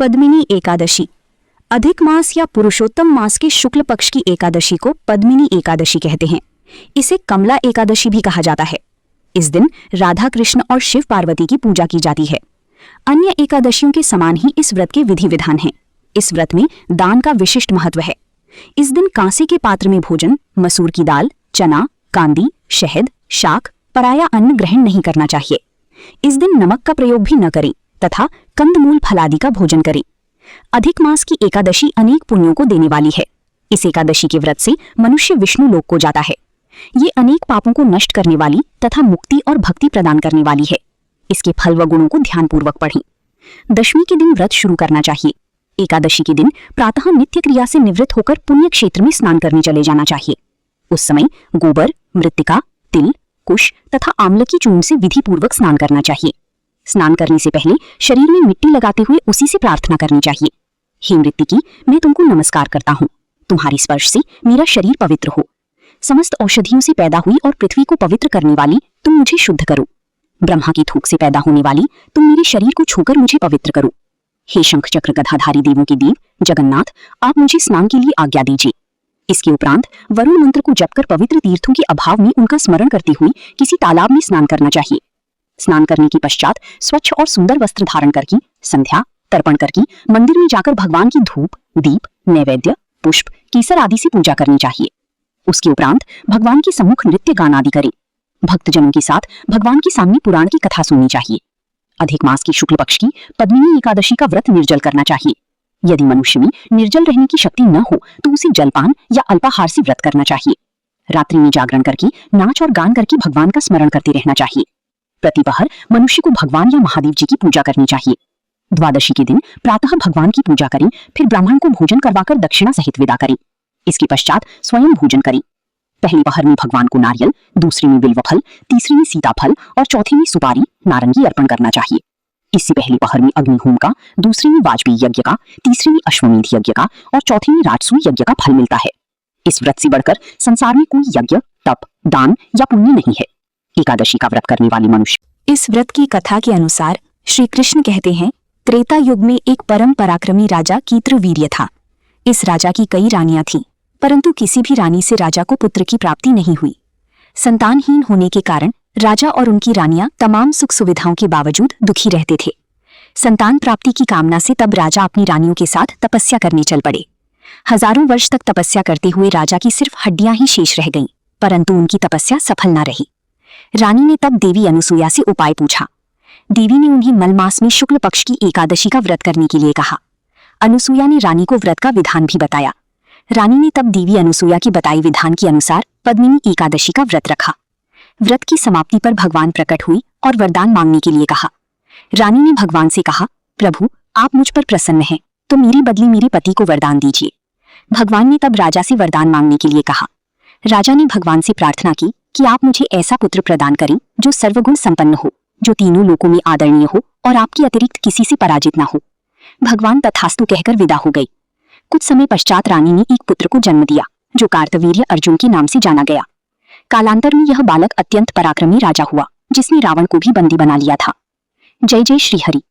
पद्मिनी एकादशी। अधिक मास या पुरुषोत्तम मास के शुक्ल पक्ष की एकादशी को पद्मिनी एकादशी कहते हैं। इसे कमला एकादशी भी कहा जाता है। इस दिन राधा कृष्ण और शिव पार्वती की पूजा की जाती है। अन्य एकादशियों के समान ही इस व्रत के विधि विधान हैं। इस व्रत में दान का विशिष्ट महत्व है। इस दिन कांसे के पात्र में भोजन, मसूर की दाल, चना, कांदी, शहद, शाक, पराया अन्न ग्रहण नहीं करना चाहिए। इस दिन नमक का प्रयोग भी न करें तथा कंदमूल फलादि का भोजन करें। अधिक मास की एकादशी अनेक पुण्यों को देने वाली है। इस एकादशी के व्रत से मनुष्य विष्णु लोक को जाता है। ये अनेक पापों को नष्ट करने वाली तथा मुक्ति और भक्ति प्रदान करने वाली है। इसके फल व गुणों को ध्यानपूर्वक पढ़ें। दशमी के दिन व्रत शुरू करना चाहिए। एकादशी के दिन प्रातः नित्य क्रिया से निवृत्त होकर पुण्य क्षेत्र में स्नान करने चले जाना चाहिए। उस समय गोबर, मृत्तिका, तिल, कुश तथा आमलकी चूर्ण से विधि पूर्वक स्नान करना चाहिए। स्नान करने से पहले शरीर में मिट्टी लगाते हुए उसी से प्रार्थना करनी चाहिए। हे मृत्तिकी, मैं तुमको नमस्कार करता हूँ। तुम्हारे स्पर्श से मेरा शरीर पवित्र हो। समस्त औषधियों से पैदा हुई और पृथ्वी को पवित्र करने वाली तुम मुझे शुद्ध करो। ब्रह्मा की थूक से पैदा होने वाली तुम मेरे शरीर को छूकर मुझे पवित्र करो। हे शंख चक्र गधाधारी देवों के देव जगन्नाथ, आप मुझे स्नान के लिए आज्ञा दीजिए। इसके उपरांत वरुण मंत्र को जपकर पवित्र तीर्थों के अभाव में उनका स्मरण करते हुए किसी तालाब में स्नान करना चाहिए। स्नान करने के पश्चात स्वच्छ और सुंदर वस्त्र धारण करके संध्या तर्पण करके मंदिर में जाकर भगवान की धूप, दीप, नैवेद्य, पुष्प, केसर आदि से पूजा करनी चाहिए। उसके उपरांत भगवान के सम्मुख नृत्य गान आदि करें। भक्तजनों के साथ भगवान के सामने पुराण की कथा सुननी चाहिए। अधिक मास की शुक्ल पक्ष की पद्मिनी एकादशी का व्रत निर्जल करना चाहिए। यदि मनुष्य में निर्जल रहने की शक्ति न हो तो उसे जलपान या अल्पाहार से व्रत करना चाहिए। रात्रि में जागरण करके नाच और गान करके भगवान का स्मरण करते रहना चाहिए। प्रतिपहर मनुष्य को भगवान या महादेव जी की पूजा करनी चाहिए। द्वादशी के दिन प्रातः भगवान की पूजा करें, फिर ब्राह्मण को भोजन करवाकर दक्षिणा सहित विदा करें। इसके पश्चात स्वयं भोजन करें। पहली पहर में भगवान को नारियल, दूसरी में बिल्वफल, तीसरी में सीताफल और चौथी में सुपारी, नारंगी अर्पण करना चाहिए। इससे पहली पहर में अग्निहोम का, दूसरी में वाजपेयी यज्ञ का, तीसरी में अश्वमेध यज्ञ का और चौथी में राजसूय यज्ञ का फल मिलता है। इस व्रत से बढ़कर संसार में कोई यज्ञ, तप, दान या पुण्य नहीं है। एकादशी का व्रत करने वाले मनुष्य। इस व्रत की कथा के अनुसार श्री कृष्ण कहते हैं, त्रेता युग में एक परम पराक्रमी राजा कीत्रवीर्य था। इस राजा की कई रानियां थीं, परंतु किसी भी रानी से राजा को पुत्र की प्राप्ति नहीं हुई। संतानहीन होने के कारण राजा और उनकी रानियां तमाम सुख सुविधाओं के बावजूद दुखी रहते थे। संतान प्राप्ति की कामना से तब राजा अपनी रानियों के साथ तपस्या करने चल पड़े। हजारों वर्ष तक तपस्या करते हुए राजा की सिर्फ हड्डियां ही शेष रह गईं, परंतु उनकी तपस्या सफल न रही। रानी ने तब देवी अनुसूया से उपाय पूछा। देवी ने उन्हें मल मास में शुक्ल पक्ष की एकादशी का व्रत करने के लिए कहा। अनुसूया ने रानी को व्रत का विधान भी बताया। रानी ने तब देवी अनुसूया की बताई विधान के अनुसार पद्मिनी एकादशी का व्रत रखा। व्रत की समाप्ति पर भगवान प्रकट हुई और वरदान मांगने के लिए कहा। रानी ने भगवान से कहा, प्रभु, आप मुझ पर प्रसन्न हैं, तो मेरे बदले मेरे पति को वरदान दीजिए। भगवान ने तब राजा से वरदान मांगने के लिए कहा। राजा ने भगवान से प्रार्थना की कि आप मुझे ऐसा पुत्र प्रदान करें जो सर्वगुण संपन्न हो, जो तीनों लोकों में आदरणीय हो और आपके अतिरिक्त किसी से पराजित न हो। भगवान तथास्तु कहकर विदा हो गई। कुछ समय पश्चात रानी ने एक पुत्र को जन्म दिया जो कार्तवीर्य अर्जुन के नाम से जाना गया। कालांतर में यह बालक अत्यंत पराक्रमी राजा हुआ जिसने रावण को भी बंदी बना लिया था। जय जय श्री हरि।